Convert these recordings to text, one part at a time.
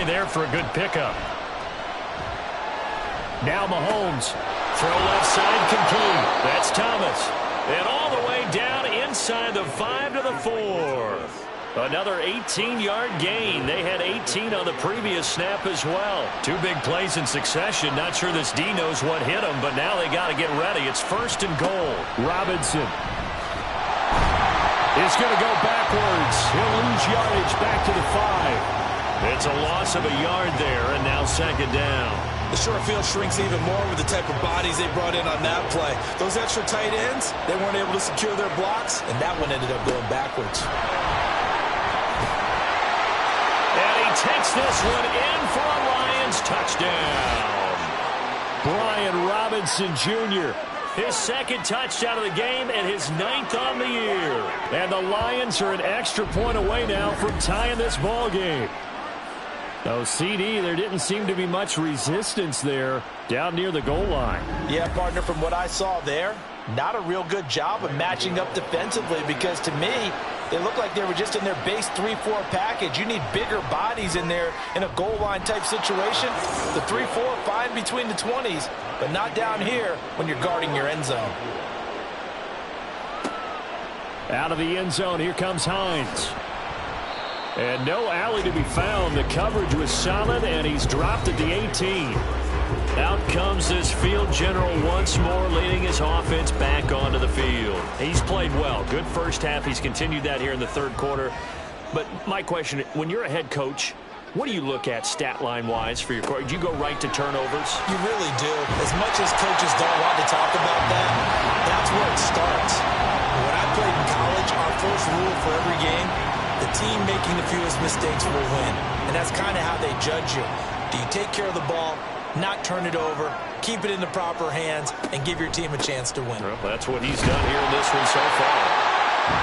there for a good pickup. Now Mahomes. Throw left side complete. That's Thomas. And all the way down inside the 5 to the 4. Another 18-yard gain. They had 18 on the previous snap as well. 2 big plays in succession. Not sure this D knows what hit him, but now they got to get ready. It's 1st and goal. Robinson is going to go backwards. He'll lose yardage back to the 5. It's a loss of a yard there, and now 2nd down. The short field shrinks even more with the type of bodies they brought in on that play. Those extra tight ends, they weren't able to secure their blocks, and that one ended up going backwards. And he takes this one in for a Lions touchdown. Brian Robinson Jr., his 2nd touchdown of the game and his 9th on the year. And the Lions are an extra point away now from tying this ball game. Oh, CD, there didn't seem to be much resistance there down near the goal line. Yeah, partner, from what I saw there, not a real good job of matching up defensively because to me, they looked like they were just in their base 3-4 package. You need bigger bodies in there in a goal line type situation. The 3-4, fine between the 20s, but not down here when you're guarding your end zone. Out of the end zone, here comes Hines. And no alley to be found. The coverage was solid, and he's dropped at the 18. Out comes this field general once more, leading his offense back onto the field. He's played well. Good first half. He's continued that here in the 3rd quarter. But my question, when you're a head coach, what do you look at stat line-wise for your coach? Do you go right to turnovers? You really do. As much as coaches don't want to talk about that, that's where it starts. When I played in college, our first rule for every game, the team making the fewest mistakes will win. And that's kind of how they judge you. Do you take care of the ball, not turn it over, keep it in the proper hands, and give your team a chance to win? Well, that's what he's done here in this one so far.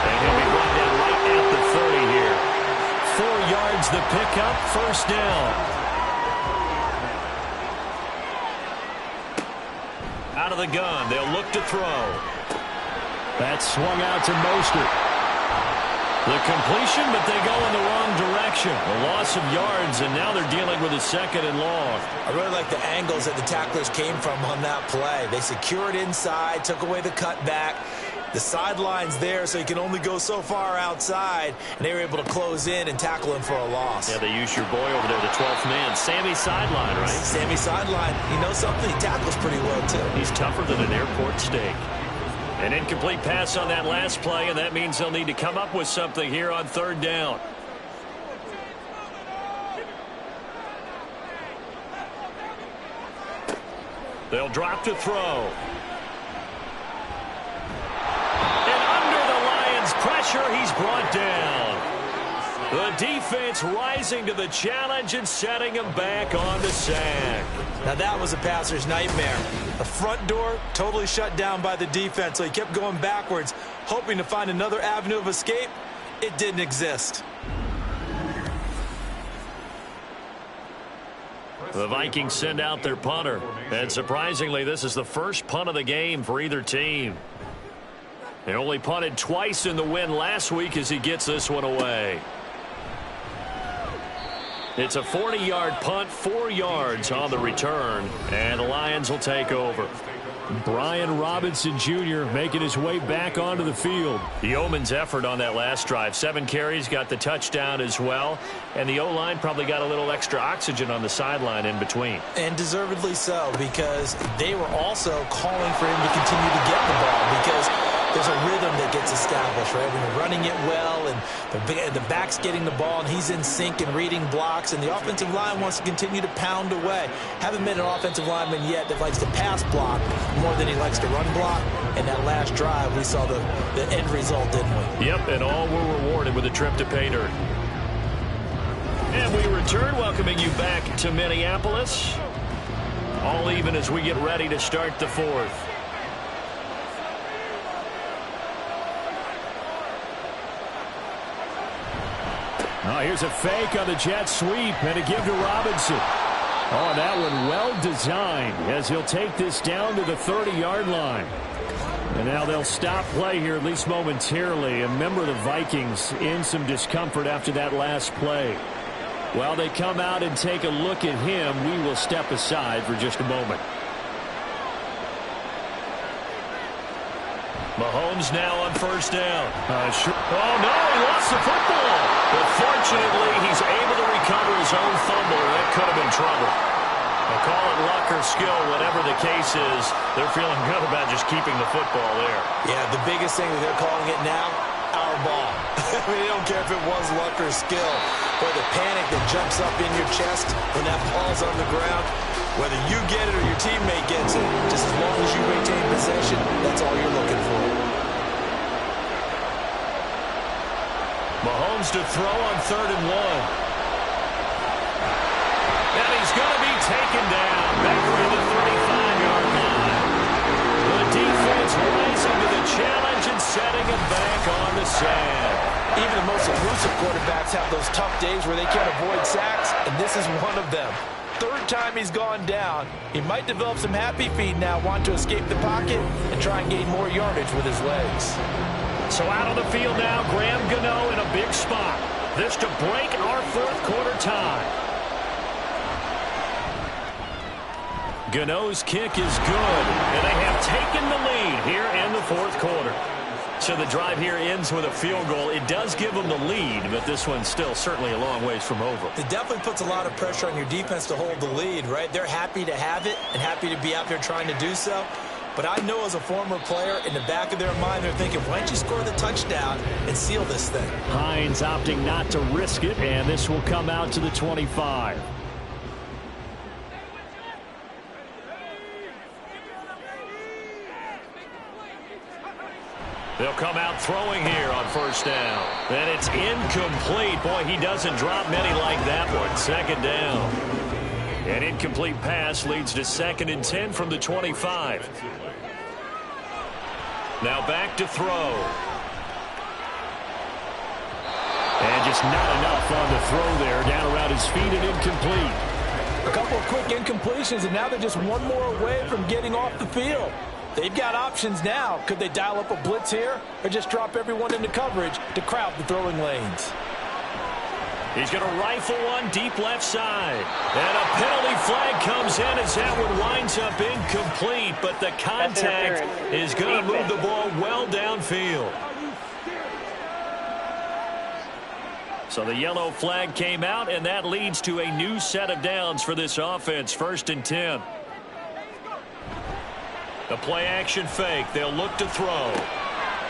And he'll be brought down right at the 30 here. 4 yards the pickup, 1st down. Out of the gun, they'll look to throw. That's swung out to Mostert. The completion, but they go in the wrong direction. A loss of yards, and now they're dealing with a 2nd and long. I really like the angles that the tacklers came from on that play. They secured inside, took away the cutback. The sideline's there, so you can only go so far outside, and they were able to close in and tackle him for a loss. Yeah, they used your boy over there, the 12th man, Sammy Sideline, right? Sammy Sideline. You know something? He tackles pretty well, too. He's tougher than an airport steak. An incomplete pass on that last play, and that means they'll need to come up with something here on 3rd down. They'll drop to throw. And under the Lions' pressure, he's brought down. The defense rising to the challenge and setting him back on the sack. Now that was a passer's nightmare. The front door totally shut down by the defense, so he kept going backwards, hoping to find another avenue of escape. It didn't exist. The Vikings send out their punter. And surprisingly, this is the first punt of the game for either team. They only punted twice in the win last week as he gets this one away. It's a 40-yard punt, 4 yards on the return, and the Lions will take over. Brian Robinson Jr. making his way back onto the field. The Yeoman's effort on that last drive. 7 carries, got the touchdown as well. And the O-line probably got a little extra oxygen on the sideline in between. And deservedly so, because they were also calling for him to continue to get the ball, because there's a rhythm that gets established, right? When you're running it well and the back's getting the ball and he's in sync and reading blocks, and the offensive line wants to continue to pound away. Haven't met an offensive lineman yet that likes to pass block more than he likes to run block. And that last drive, we saw the end result, didn't we? Yep, and all were rewarded with a trip to pay dirt. And we return, welcoming you back to Minneapolis. All even as we get ready to start the 4th. Oh, here's a fake on the jet sweep and a give to Robinson. Oh, that one well designed as he'll take this down to the 30-yard line. And now they'll stop play here, at least momentarily. And remember, the Vikings in some discomfort after that last play. While they come out and take a look at him, we will step aside for just a moment. Mahomes now on first down. Oh, no, he lost the football. But fortunately, he's able to recover his own fumble. That could have been trouble. I'll call it luck or skill, whatever the case is. They're feeling good about just keeping the football there. Yeah, the biggest thing that they're calling it now, our ball. I mean, they don't care if it was luck or skill. But the panic that jumps up in your chest when that ball's on the ground, whether you get it or your teammate gets it, just as long as you retain possession, that's all you're looking for. Mahomes to throw on 3rd and 1. And he's going to be taken down back around the 35-yard line. The defense rising to the challenge and setting him back on the sand. Even the most elusive quarterbacks have those tough days where they can't avoid sacks, and this is one of them. 3rd time he's gone down. He might develop some happy feet now, want to escape the pocket and try and gain more yardage with his legs. So out on the field now, Graham Gano in a big spot. This to break our 4th quarter tie. Gano's kick is good, and they have taken the lead here in the 4th quarter. So the drive here ends with a field goal. It does give them the lead, but this one's still certainly a long ways from over. It definitely puts a lot of pressure on your defense to hold the lead, right? They're happy to have it and happy to be out there trying to do so. But I know as a former player, in the back of their mind, they're thinking, why don't you score the touchdown and seal this thing? Hines opting not to risk it, and this will come out to the 25. They'll come out throwing here on first down. And it's incomplete. Boy, he doesn't drop many like that one. 2nd down. An incomplete pass leads to 2nd and 10 from the 25. Now back to throw. And just not enough on the throw there. Down around his feet and incomplete. A couple of quick incompletions, and now they're just one more away from getting off the field. They've got options now. Could they dial up a blitz here or just drop everyone into coverage to crowd the throwing lanes? He's going to rifle one deep left side. And a penalty flag comes in as that one winds up incomplete. But the contact is going to move the ball well downfield. So the yellow flag came out, and that leads to a new set of downs for this offense. 1st and 10. The play action fake. They'll look to throw.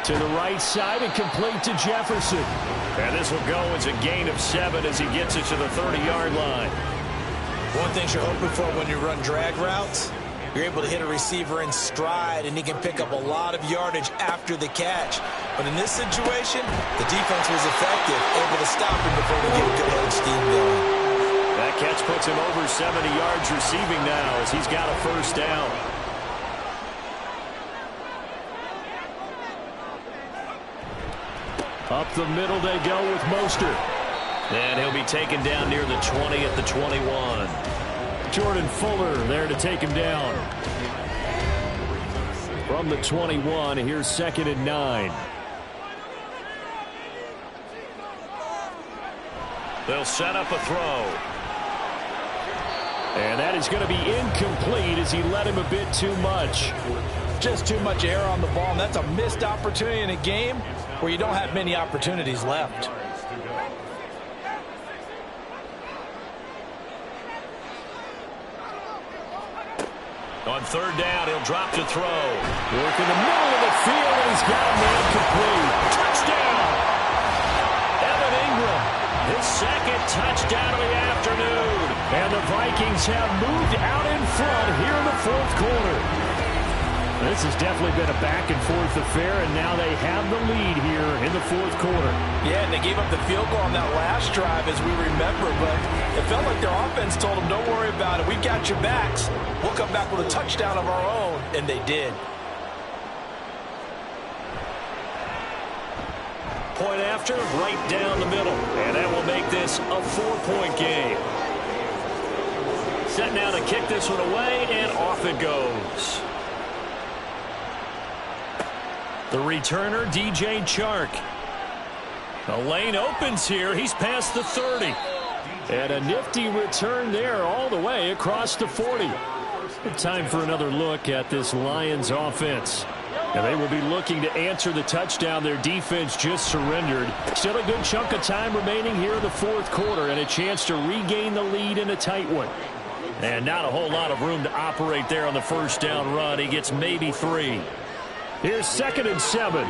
To the right side and complete to Jefferson. And this will go as a gain of 7 as he gets it to the 30-yard line. One thing you're hoping for when you run drag routes, you're able to hit a receiver in stride, and he can pick up a lot of yardage after the catch. But in this situation, the defense was effective, able to stop him before we get a good head of steam going. That catch puts him over 70 yards receiving now as he's got a 1st down. Up the middle they go with Mostert. And he'll be taken down near the 20 at the 21. Jordan Fuller there to take him down. From the 21, here's 2nd and 9. They'll set up a throw. And that is going to be incomplete as he led him a bit too much. Just too much air on the ball, and that's a missed opportunity in a game where you don't have many opportunities left. On 3rd down, he'll drop to throw. Work in the middle of the field, and he's got a man complete. Touchdown! Evan Ingram, his 2nd touchdown of the afternoon. And the Vikings have moved out in front here in the 4th quarter. This has definitely been a back-and-forth affair, and now they have the lead here in the 4th quarter. Yeah, and they gave up the field goal on that last drive, as we remember, but it felt like their offense told them, don't worry about it. We've got your backs. We'll come back with a touchdown of our own, and they did. Point after, right down the middle, and that will make this a 4-point game. Set now to kick this one away, and off it goes. The returner, DJ Chark. The lane opens here. He's past the 30. And a nifty return there all the way across the 40. Time for another look at this Lions offense. And they will be looking to answer the touchdown their defense just surrendered. Still a good chunk of time remaining here in the fourth quarter and a chance to regain the lead in a tight one. And not a whole lot of room to operate there on the first down run. He gets maybe 3. Here's 2nd and 7.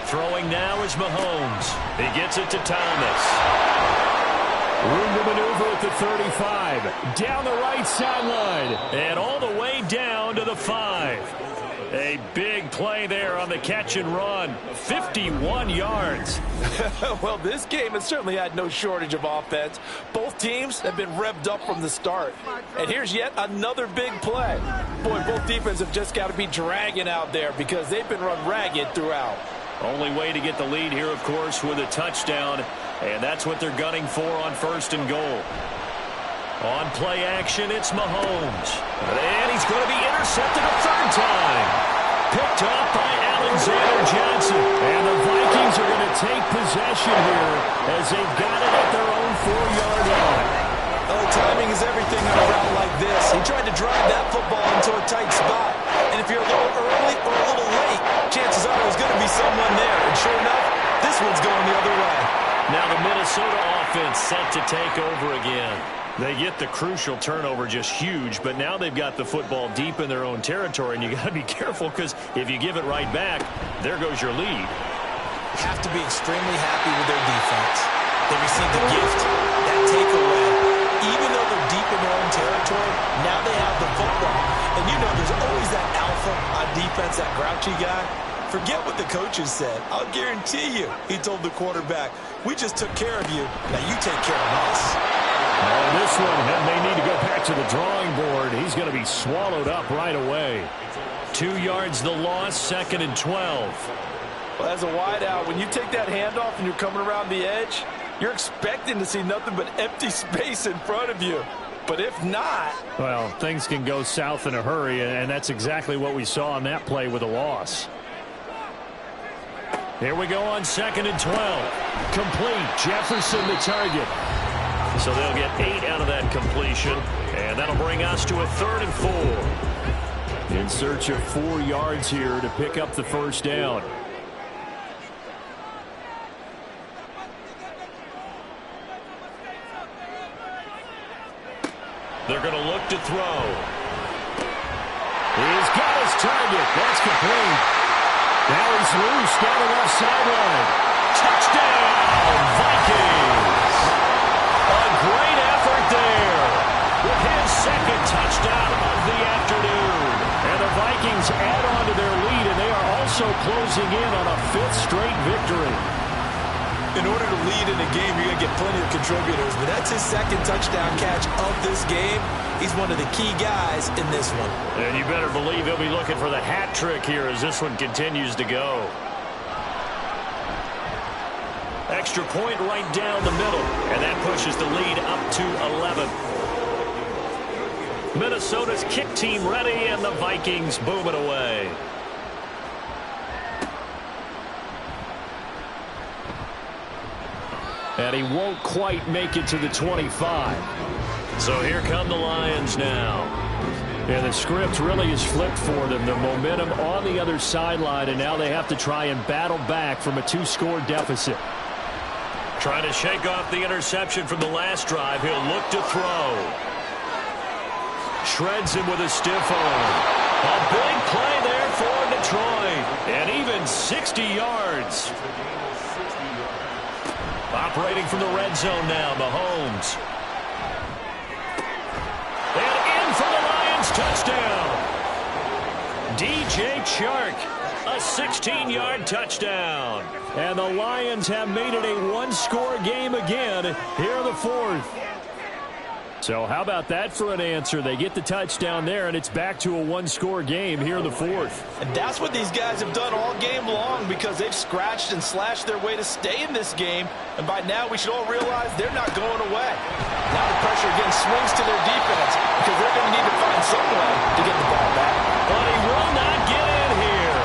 Throwing now is Mahomes. He gets it to Thomas. Room to maneuver at the 35. Down the right sideline. And all the way down to the 5. A big play there on the catch and run. 51 yards. Well, this game has certainly had no shortage of offense. Both teams have been revved up from the start. And here's yet another big play. Boy, both defenses have just got to be dragging out there because they've been run ragged throughout. Only way to get the lead here, of course, with a touchdown. And that's what they're gunning for on 1st and goal. On play action, it's Mahomes. And he's going to be intercepted a 3rd time. Picked up by Alexander Johnson. And the Vikings are going to take possession here as they've got it at their own 4-yard line. Oh, timing is everything on a route like this. He tried to drive that football into a tight spot. And if you're a little early or a little late, chances are there's going to be someone there. And sure enough, this one's going the other way. Now the Minnesota offense set to take over again. They get the crucial turnover, just huge, but now they've got the football deep in their own territory, and you got to be careful because if you give it right back, there goes your lead. Have to be extremely happy with their defense. They received the gift, that takeaway. Even though they're deep in their own territory, now they have the football. And you know there's always that alpha on defense, that grouchy guy. Forget what the coaches said. I'll guarantee you, he told the quarterback, we just took care of you. Now you take care of us. Oh, this one may need to go back to the drawing board. He's going to be swallowed up right away. 2 yards the loss, 2nd and 12. Well, as a wideout, when you take that handoff and you're coming around the edge, you're expecting to see nothing but empty space in front of you. But if not... Well, things can go south in a hurry, and that's exactly what we saw on that play with a loss. Here we go on 2nd and 12. Complete. Jefferson the target. So they'll get 8 out of that completion, and that'll bring us to a 3rd and 4. In search of 4 yards here to pick up the first down. They're going to look to throw. He's got his target. That's complete. Now he's loose down the left sideline. Touchdown, Vikings. A great effort there with his 2nd touchdown of the afternoon. And the Vikings add on to their lead, and they are also closing in on a 5th straight victory. In order to lead in a game, you're going to get plenty of contributors, but that's his 2nd touchdown catch of this game. He's one of the key guys in this one. And you better believe he'll be looking for the hat trick here as this one continues to go. Extra point right down the middle, and that pushes the lead up to 11. Minnesota's kick team ready, and the Vikings boom it away. And he won't quite make it to the 25. So here come the Lions now. And the script really is flipped for them. Their momentum on the other sideline, and now they have to try and battle back from a 2-score deficit. Trying to shake off the interception from the last drive. He'll look to throw. Shreds him with a stiff arm. A big play there for Detroit. And even 60 yards. Operating from the red zone now, Mahomes. And in for the Lions touchdown. DJ Chark, a 16-yard touchdown. And the Lions have made it a 1-score game again here in the 4th. So how about that for an answer? They get the touchdown there, and it's back to a 1-score game here in the 4th. And that's what these guys have done all game long because they've scratched and slashed their way to stay in this game. And by now, we should all realize they're not going away. Now the pressure again swings to their defense because they're going to need to find some way to get the ball back. But he will not get in here.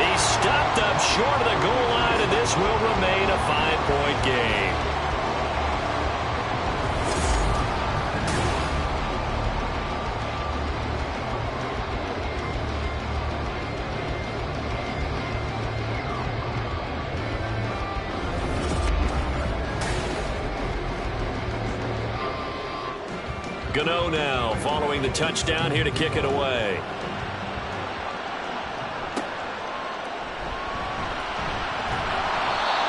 He stopped up short of the goal line, and this will remain a 5-point game. Gano now following the touchdown here to kick it away.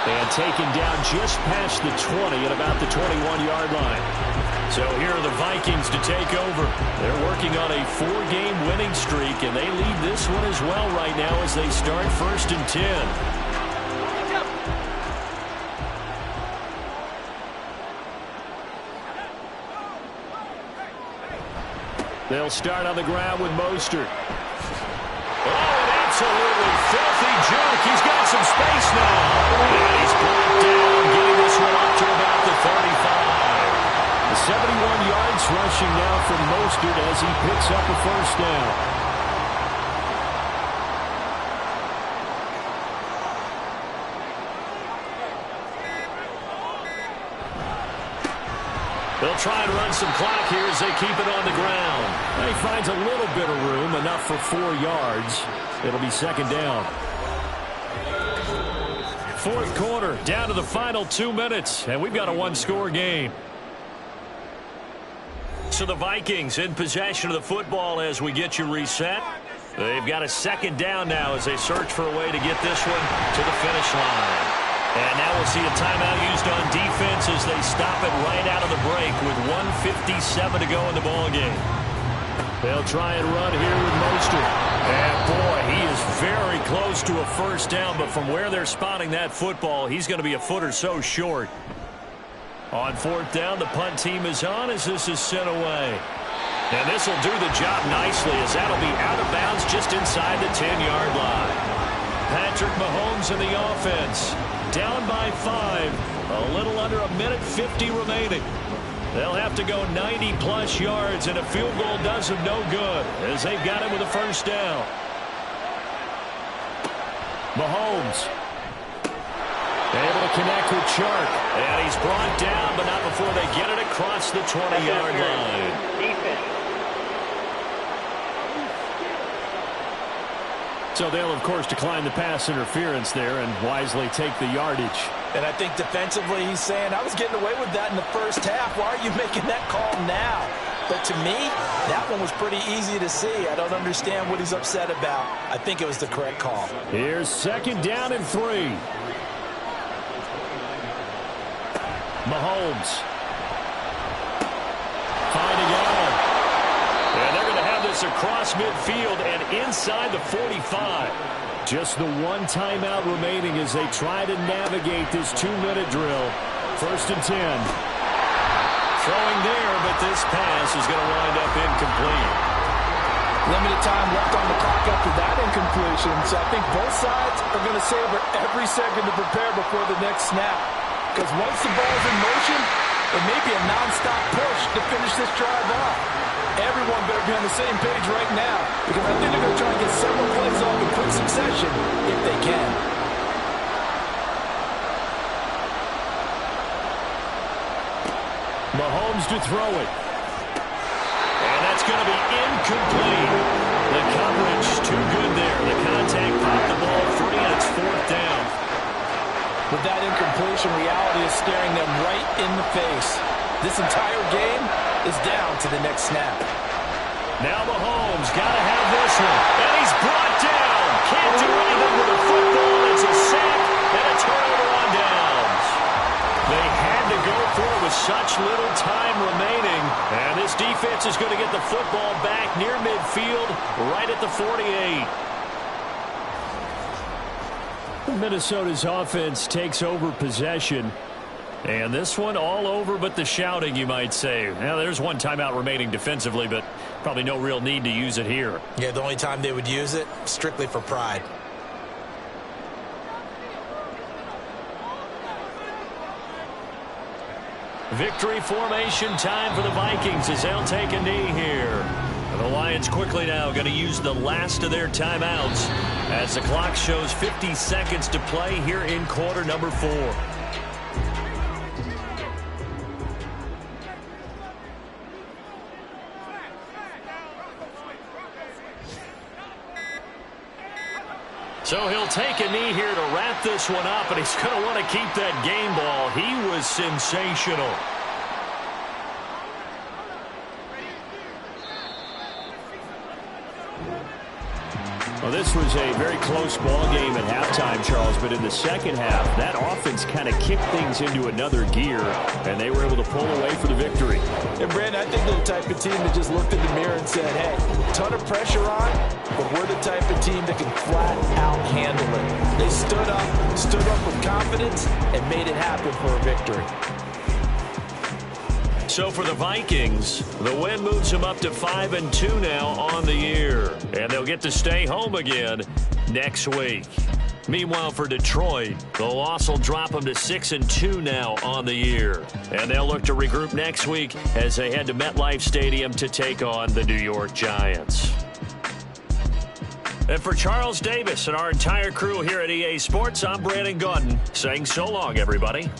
And taken down just past the 20 at about the 21-yard line. So here are the Vikings to take over. They're working on a 4-game winning streak, and they lead this one as well right now as they start 1st and 10. They'll start on the ground with Mostert. Oh, an absolutely filthy juke. He's got some space now. And he's brought down, getting this one up to about the 35. 71 yards rushing now from Mostert as he picks up a first down. They'll try and run some clock here as they keep it on the ground. And he finds a little bit of room, enough for 4 yards. It'll be 2nd down. 4th quarter, down to the final 2 minutes, and we've got a 1-score game. So the Vikings in possession of the football as we get you reset. They've got a 2nd down now as they search for a way to get this one to the finish line. And now we'll see a timeout used on defense as they stop it right out of the break with 1:57 to go in the ballgame. They'll try and run here with Mostert. And boy, he is very close to a first down, but from where they're spotting that football, he's going to be a foot or so short. On 4th down, the punt team is on as this is sent away. And this will do the job nicely as that'll be out of bounds just inside the 10-yard line. Patrick Mahomes in the offense. Down by 5. A little under a minute 50 remaining. They'll have to go 90-plus yards, and a field goal does them no good as they've got him with a first down. Mahomes able to connect with Chark. And he's brought down, but not before they get it across the 20-yard line. So they'll, of course, decline the pass interference there and wisely take the yardage. And I think defensively he's saying, I was getting away with that in the first half. Why are you making that call now? But to me, that one was pretty easy to see. I don't understand what he's upset about. I think it was the correct call. Here's 2nd down and 3. Mahomes. Finding Allen. And they're going to have this across midfield and inside the 45. Just the 1 timeout remaining as they try to navigate this 2-minute drill. 1st and 10. Throwing there, but this pass is going to wind up incomplete. Limited time left on the clock after that incompletion, so I think both sides are going to savor every second to prepare before the next snap. Because once the ball's in motion, it may be a non-stop push to finish this drive off. Everyone better be on the same page right now, because I think they're going to try and get several plays off in quick succession if they can. Mahomes to throw it. And that's going to be incomplete. The coverage too good there. The contact popped the ball free, and it's 4th down. With that incompletion, reality is staring them right in the face. This entire game is down to the next snap. Now Mahomes got to have this one. And he's brought down. Can't do anything with the football. It's a sack and a turnover on downs. They had to go for it with such little time remaining. And this defense is going to get the football back near midfield, right at the 48. Minnesota's offense takes over possession. And this one all over but the shouting, you might say. Now, there's 1 timeout remaining defensively, but probably no real need to use it here. Yeah, the only time they would use it, strictly for pride. Victory formation time for the Vikings as they'll take a knee here. And the Lions quickly now going to use the last of their timeouts as the clock shows 50 seconds to play here in quarter number 4. So he'll take a knee here to wrap this one up, and he's going to want to keep that game ball. He was sensational. Well, this was a very close ball game at halftime, Charles, but in the second half, that offense kind of kicked things into another gear, and they were able to pull away for the victory. And, Brandon, I think they're the type of team that just looked in the mirror and said, hey, ton of pressure on, but we're the type of team that can flat out handle it. They stood up with confidence and made it happen for a victory. So for the Vikings, the win moves them up to 5-2 now on the year. And they'll get to stay home again next week. Meanwhile, for Detroit, the loss will drop them to 6-2 now on the year. And they'll look to regroup next week as they head to MetLife Stadium to take on the New York Giants. And for Charles Davis and our entire crew here at EA Sports, I'm Brandon Gaudin saying so long, everybody.